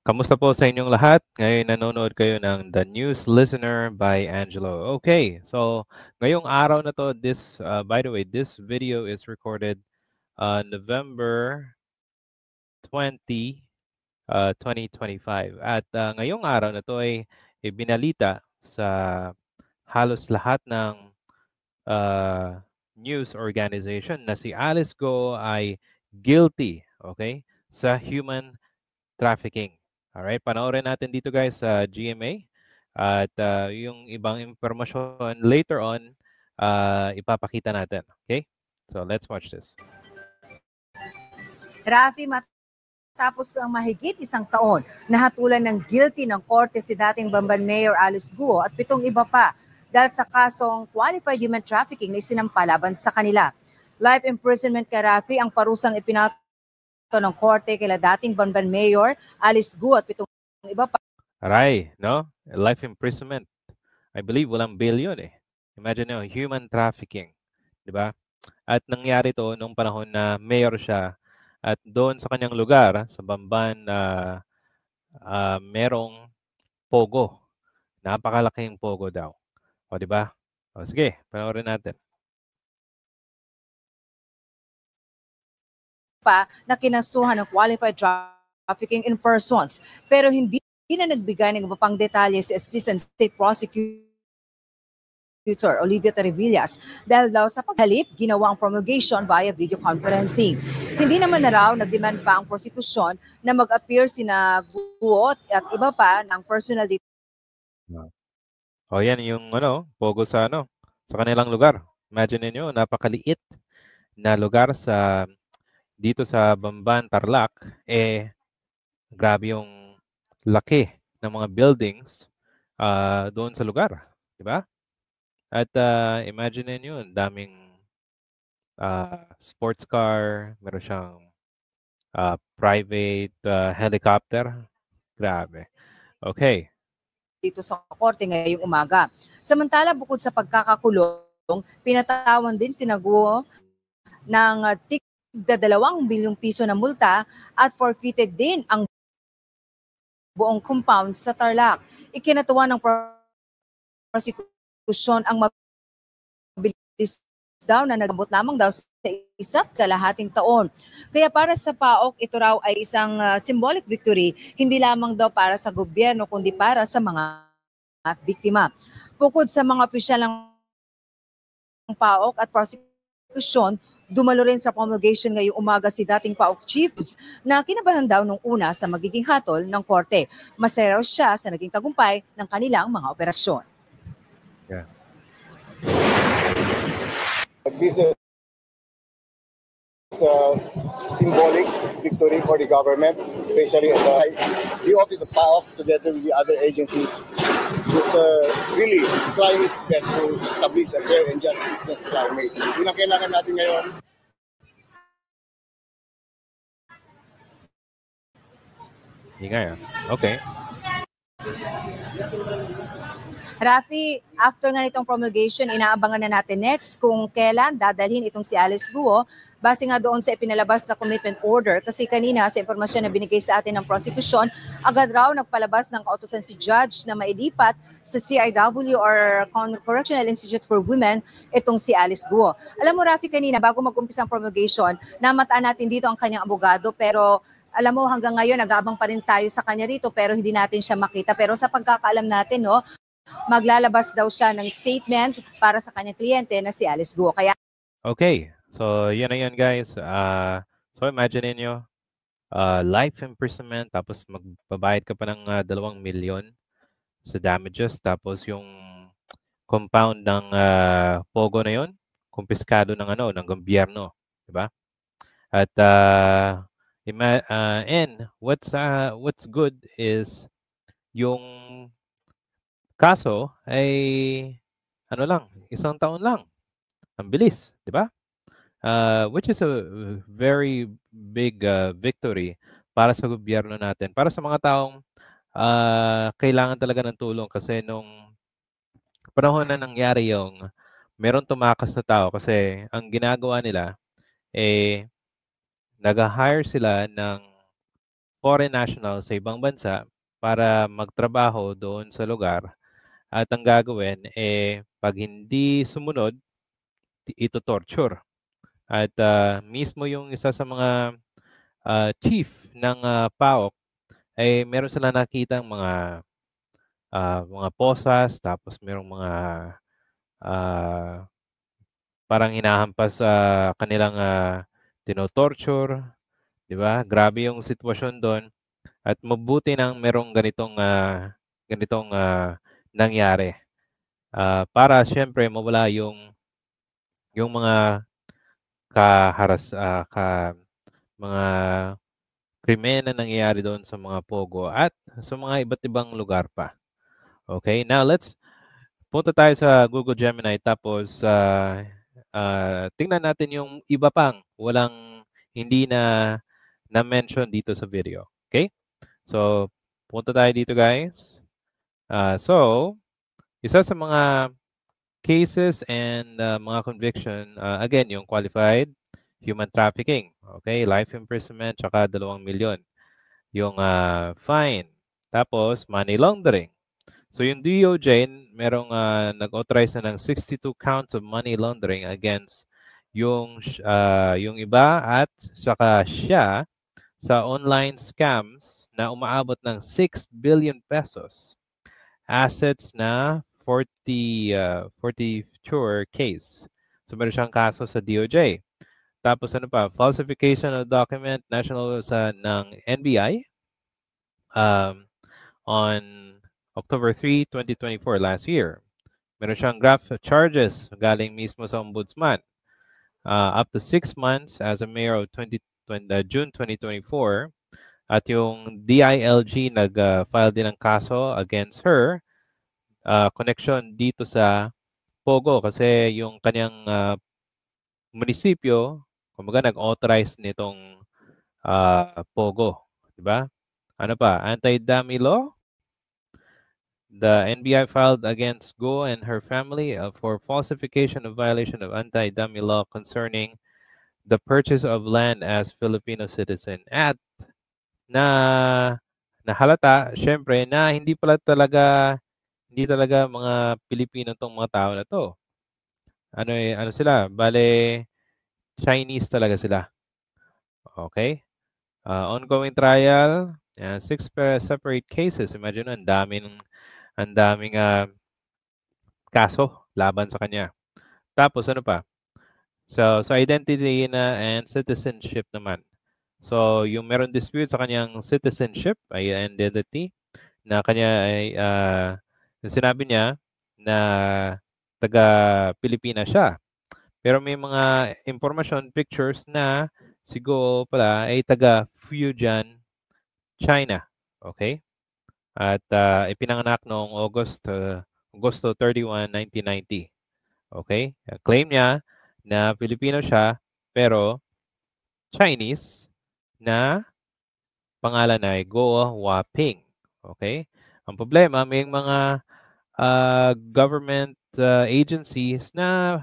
Kamusta po sa inyong lahat? Ngayon nanonood kayo ng The News Listener by Angelo. Okay, so ngayong araw na to, by the way, this video is recorded November 20, 2025. At ngayong araw na to ay ibinalita sa halos lahat ng news organization na si Alice Go ay guilty, okay, sa human trafficking. Alright, panoorin natin dito guys sa GMA at yung ibang impormasyon later on ipapakita natin. Okay? So let's watch this. Rafi, matapos ang mahigit isang taon, nahatulan ng guilty ng korte si dating Bamban Mayor Alice Guo at 7 iba pa dahil sa kasong qualified human trafficking na isinampalaban sa kanila. Life imprisonment kay Rafi ang parusang ipinato ng korte kila dating Bamban Mayor Alice Guo at 7 iba pa. Aray, no? Life imprisonment. I believe walang bail yun eh. Imagine nyo, human trafficking. Di ba? At nangyari to nung panahon na mayor siya at doon sa kanyang lugar, sa Bamban, merong pogo. Napakalaking pogo daw. O, di ba? O, sige, panoorin natin. Pa na kinasuhan ng qualified trafficking in persons. Pero hindi na nagbigay ng iba pang detalye si Assistant State Prosecutor Olivia Torrevillas dahil daw sa paghalip, ginawa ang promulgation via video conferencing. Hindi naman na raw nagdemand pa ang prosekusyon na mag-appear sina Guo at iba pa ng personal details. O yan yung pogo sa sa kanilang lugar. Imagine niyo, napakaliit na lugar dito sa Bamban, Tarlac, grabe yung laki ng mga buildings doon sa lugar, di ba? At imagine niyo, daming sports car, meron siyang private helicopter. Grabe. Okay. Dito sa korte ngayong umaga. Samantala, bukod sa pagkakakulong, pinatawan din si Guo ng tigda 2 bilyong piso na multa at forfeited din ang buong compound sa Tarlac. Ikinatuwa ng prosecution ang mabilis daw na nagabot lamang daw sa 1.5 taon. Kaya para sa PAOK, ito raw ay isang symbolic victory, hindi lamang daw para sa gobyerno kundi para sa mga biktima. Bukod sa mga opisyal ng PAOK at prosecution, dumalo rin sa promulgation ngayong umaga si dating PAOK chiefs na kinabahan daw nung una sa magiging hatol ng korte. Masaya raw siya sa naging tagumpay ng kanilang mga operasyon. Yeah. This is a symbolic victory for the government, especially the office of PAOK together with the other agencies is really trying its best to establish a fair and just business climate. Yun ang kailangan natin ngayon. Okay. Rafi, after nga nitong promulgation, inaabangan na natin next kung kailan dadalhin itong si Alice Guo base nga doon sa ipinalabas sa commitment order kasi kanina sa impormasyon na binigay sa atin ng prosecution, agad raw nagpalabas ng kautusan si judge na mailipat sa CIW or Correctional Institute for Women itong si Alice Guo. Alam mo Rafi, kanina bago mag-umpisa ang promulgation, namataan natin dito ang kanyang abogado pero alam mo hanggang ngayon nag-aabang pa rin tayo sa kanya rito pero hindi natin siya makita. Pero sa pagkakaalam natin, maglalabas daw siya ng statement para sa kanyang kliyente na si Alice Guo. Kaya okay. So, yun na yun guys. So, imagine niyo life imprisonment tapos magbabayad ka pa ng 2 milyon sa damages tapos yung compound ng pogo na yun kumpiskado ng gobyerno, di ba? At and what's good is yung kaso ay 1 taon lang. Ang bilis, di ba? Which is a very big victory para sa gobyerno natin. Para sa mga taong kailangan talaga ng tulong kasi nung panahon na nangyari yung meron tumakas na tao kasi ang ginagawa nila nag-hire sila ng foreign national sa ibang bansa para magtrabaho doon sa lugar. At ang gagawin, pag hindi sumunod, ito torture. At mismo yung isa sa mga chief ng PAOK, ay meron sila nakitang mga posas, tapos merong mga parang hinahampas sa kanilang tinotorture, di ba? Grabe yung sitwasyon doon. At mabuti nang merong ganitong nangyari. Para siyempre mawala yung mga mga krimen na nangyayari doon sa mga pogo at sa mga iba't ibang lugar pa. Okay, now punta tayo sa Google Gemini tapos tingnan natin yung iba pang hindi na-mention dito sa video. Okay? So, punta tayo dito guys. So, isa sa mga cases and mga conviction, again, yung qualified human trafficking. Okay? Life imprisonment, tsaka 2 milyon. Yung fine. Tapos, money laundering. So yung DOJ, merong nag-authorize na ng 62 counts of money laundering against yung iba at saka siya sa online scams na umaabot ng 6 billion pesos. Assets na 44 case. So meron siyang kaso sa DOJ. Tapos ano pa? Falsification of document national ng NBI on October 3, 2024, last year. Meron siyang graft charges galing mismo sa ombudsman. Up to 6 months as a mayor of June 2024. At yung DILG nag-file din ng kaso against her connection dito sa Pogo kasi yung kanyang munisipyo, kumbaga nag-authorize nitong Pogo. Diba? Ano pa? Anti-dummy law? The NBI filed against Go and her family for falsification of violation of anti-dummy law concerning the purchase of land as Filipino citizen. At nahalata, syempre, na hindi talaga mga Pilipino tong mga tao na to. Ano sila? Bale, Chinese talaga sila. Okay? Ongoing trial, 6 separate cases. Imagine, ang daming kaso laban sa kanya. Tapos ano pa? So identity and citizenship naman. So yung meron dispute sa kanyang citizenship ay identity na kanya ay sinabi niya na taga Pilipinas siya. Pero may mga information, pictures na si Go pala ay taga Fujian, China. Okay? At ipinanganak noong Agosto 31, 1990. Okay? Claim niya na Pilipino siya pero Chinese na pangalan ay Go Waping. Okay? Ang problema, may mga government agencies na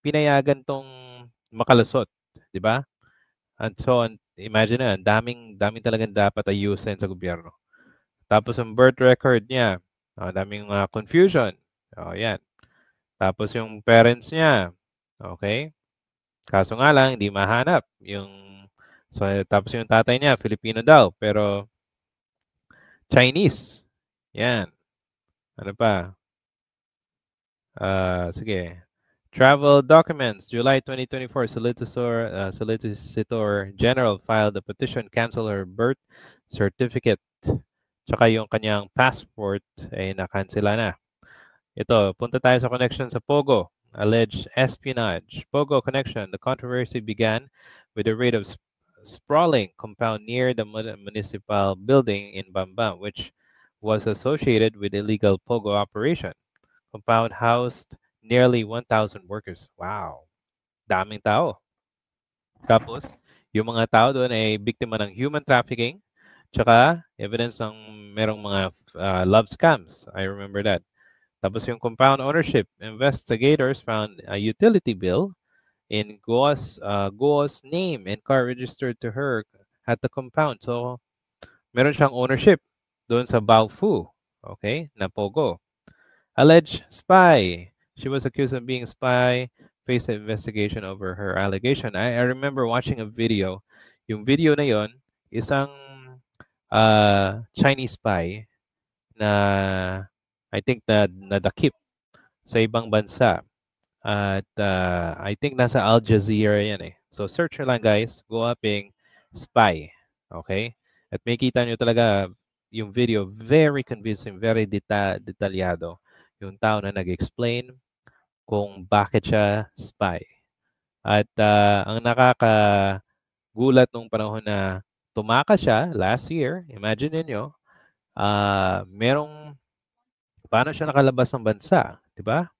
pinayagan tong makalusot, di ba? And so, imagine na, daming talagang dapat ayusin sa gobyerno. Tapos ang birth record niya, daming confusion. Yan. Tapos yung parents niya, okay? Kaso nga lang, hindi mahanap. Tapos yung tatay niya, Filipino daw, pero Chinese. Yan. Ano pa? Sige. Travel documents. July 2024, Solicitor General filed a petition cancel her birth certificate. Tsaka yung kanyang passport ay nakansela na. Ito, punta tayo sa connection sa Pogo. Alleged espionage. Pogo connection. The controversy began with a raid of sprawling compound near the municipal building in Bambam, which was associated with illegal Pogo operation. Compound housed nearly 1,000 workers. Wow. Daming tao. Tapos, yung mga tao doon ay biktima ng human trafficking, tsaka evidence ng merong mga love scams. I remember that. Tapos yung compound ownership. Investigators found a utility bill in Go's name and car registered to her at the compound. So, meron siyang ownership doon sa Baofu, okay, na Pogo. Alleged spy. She was accused of being a spy, faced an investigation over her allegation. I remember watching a video. Yung video na yon, isang Chinese spy na I think na nadakip sa ibang bansa. At I think nasa Al Jazeera yan eh. So search nyo lang guys, Guaping spy. Okay? At may kita nyo talaga yung video, very convincing, very detalyado. Yung tao na nag-explain kung bakit siya spy. At ang nakakagulat nung panahon na tumakas siya last year, imagine niyo, paano siya nakalabas ng bansa, di ba?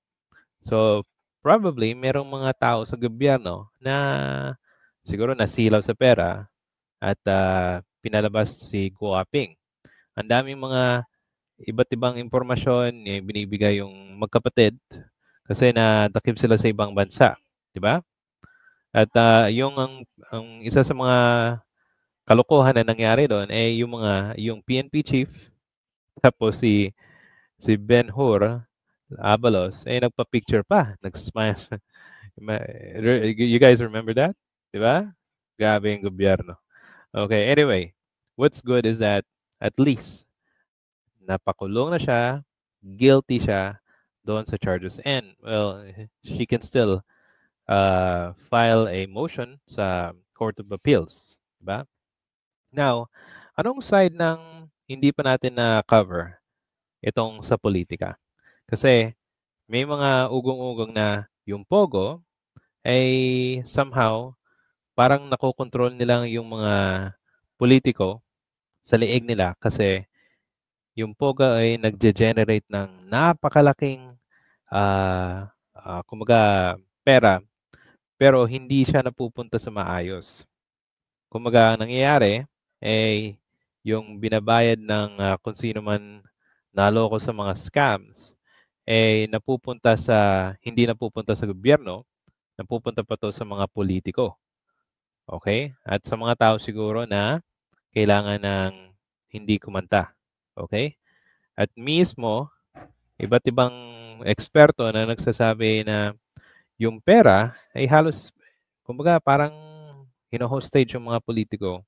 So, probably, merong mga tao sa gobyerno na siguro nasilaw sa pera at pinalabas si Guaping. Ang daming mga iba't ibang impormasyon binibigay yung magkapatid kasi nadakip sila sa ibang bansa, di ba? At yung ang isa sa mga kalokohan na nangyari doon ay yung PNP chief tapos si Ben-Hur Abalos ay nagpa-picture pa, nag-smile. You guys remember that? Di ba? Grabe yung gobyerno. Okay, anyway, what's good is that at least napakulong na siya, guilty siya doon sa charges. And, well, she can still file a motion sa Court of Appeals. Diba? Now, anong side ng hindi pa natin na-cover itong sa politika? Kasi may mga ugong-ugong na yung Pogo ay somehow parang nakokontrol nila yung mga politiko sa leeg nila kasi yung Pogo ay nagge-generate ng napakalaking kumaga pera pero hindi siya napupunta sa maayos. Kumaga ang nangyayari ay yung binabayad ng kung sino man naloko sa mga scams ay hindi napupunta sa gobyerno, napupunta pa to sa mga politiko. Okay? At sa mga tao siguro na kailangan ng hindi kumanta. Okay? At mismo, iba't ibang eksperto na nagsasabi na yung pera ay halos, kumbaga parang hino-hostage yung mga politiko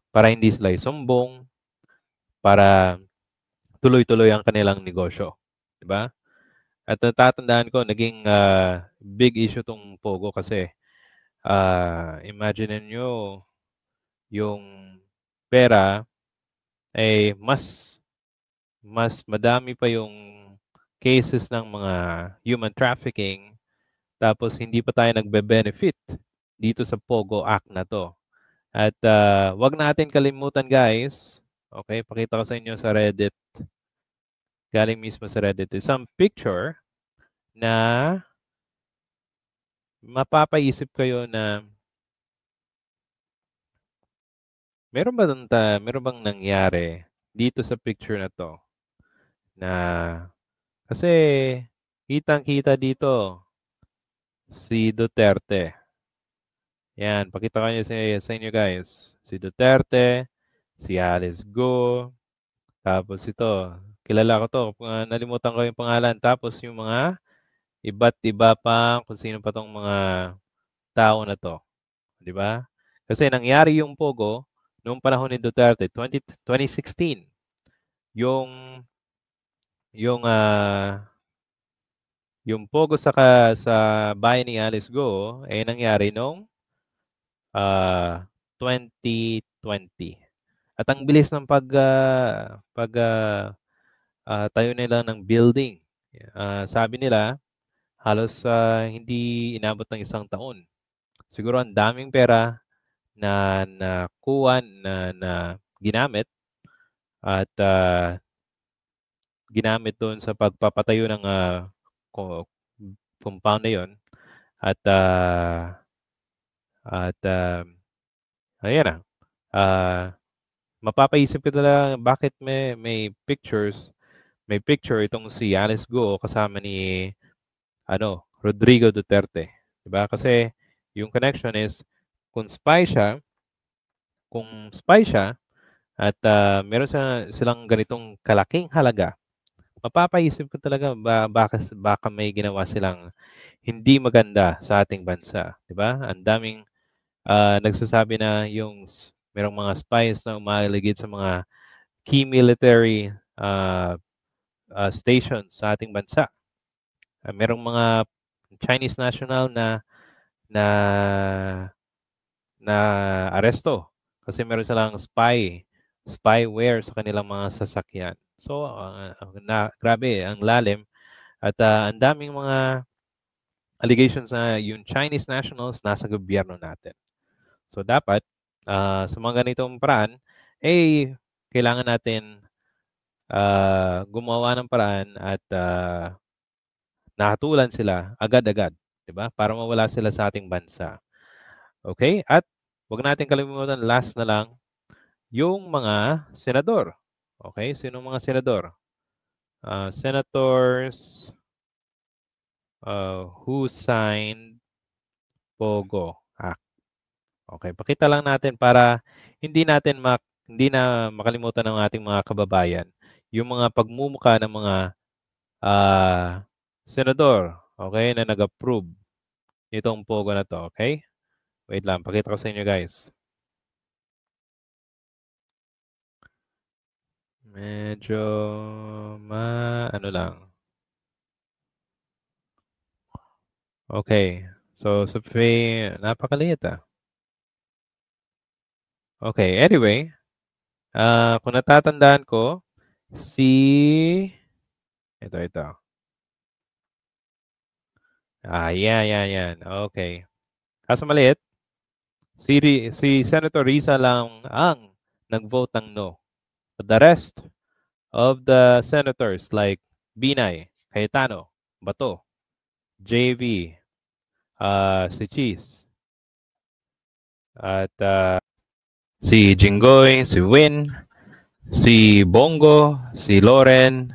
para hindi sila isumbong, para tuloy-tuloy ang kanilang negosyo. Diba? At natatandaan ko, naging big issue tong Pogo kasi imagine nyo yung pera ay mas madami pa yung cases ng mga human trafficking tapos hindi pa tayo nagbe-benefit dito sa Pogo Act na to. At wag natin kalimutan guys, okay, pakita ko sa inyo sa Reddit, galing mismo sa Reddit, isang picture na mapapaisip kayo na meron bang nangyari dito sa picture na to na kasi kitang-kita dito si Duterte. Yan, pakita ko niyo sa inyo guys. Si Duterte, si Alice Go, tapos ito, kilala ko to, nalimutan ko yung pangalan. Tapos yung mga iba't iba pa kung sino pa tong mga tao na to. Di ba? Kasi nangyari yung Pogo noong panahon ni Duterte, 2016. Yung Pogo sa bayan ni Alice Go ay nangyari noong 2020. At ang bilis ng tayo nila ng building. Sabi nila, halos hindi inabot ng 1 taon. Siguro ang daming pera na nakuha na ginamit at ginamit doon sa pagpapatayo ng compound na yon. At ayan na. Mapapaisip ka talaga bakit may picture itong si Alice Go kasama ni Rodrigo Duterte. Diba? Kasi yung connection is kung spy siya, at meron silang ganitong kalaking halaga, mapapaisip ko talaga baka may ginawa silang hindi maganda sa ating bansa, 'di ba? Ang daming nagsasabi na merong mga spies na umaligid sa mga key military stations sa ating bansa. Merong mga Chinese national na na aresto kasi meron silang spyware sa kanilang mga sasakyan. So, grabe, ang lalim at ang daming mga allegations na yung Chinese nationals nasa gobyerno natin. So, dapat sa mga ganitong paraan, kailangan natin gumawa ng paraan at nahatulan sila agad-agad, 'di ba? Para mawala sila sa ating bansa. Okay? At wag natin kalimutan, last na lang, yung mga senador. Okay? Sino mga senador? Senators who signed POGO Act. Okay, pakita lang natin para hindi na makalimutan ng ating mga kababayan yung mga pagmumukha ng mga senador, okay, na nag-approve itong POGO na to, okay? Wait lang, pakita ko sa inyo, guys. Medyo ano lang. Okay. So, sa napakaliit ah. Okay, anyway. Kung natatandaan ko, ito. Yan. Okay. Kaso maliit, si Senator Risa lang ang nag-vote ng no. But the rest of the senators like Binay, Cayetano, Bato, JV, si Cheese, at si Jinggoy, si Win, si Bongo, si Loren,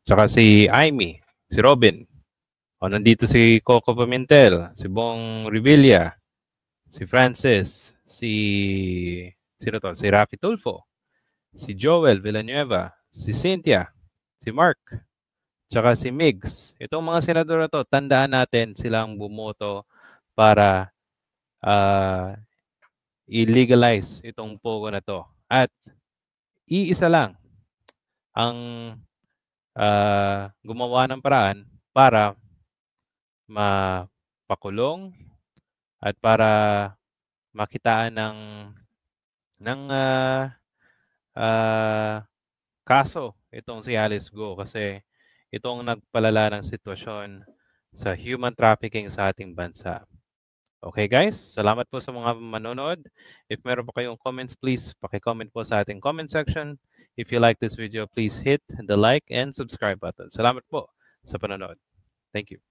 tsaka si Aimee, si Robin. O nandito si Coco Pimentel, si Bong Revilla, si Francis, sino to? Si Rafi Tulfo, si Joel Villanueva, si Cynthia, si Mark, tsaka si Migs. Itong mga senador na to, tandaan natin silang bumoto para i-legalize itong POGO na to. At iisa lang ang gumawa ng paraan para mapakulong at para makitaan ng kaso itong si Alice Go kasi itong nagpalala ng sitwasyon sa human trafficking sa ating bansa. Okay guys, salamat po sa mga manonood. If meron pa kayong comments, please paki-comment po sa ating comment section. If you like this video, please hit the like and subscribe button. Salamat po sa panonood. Thank you.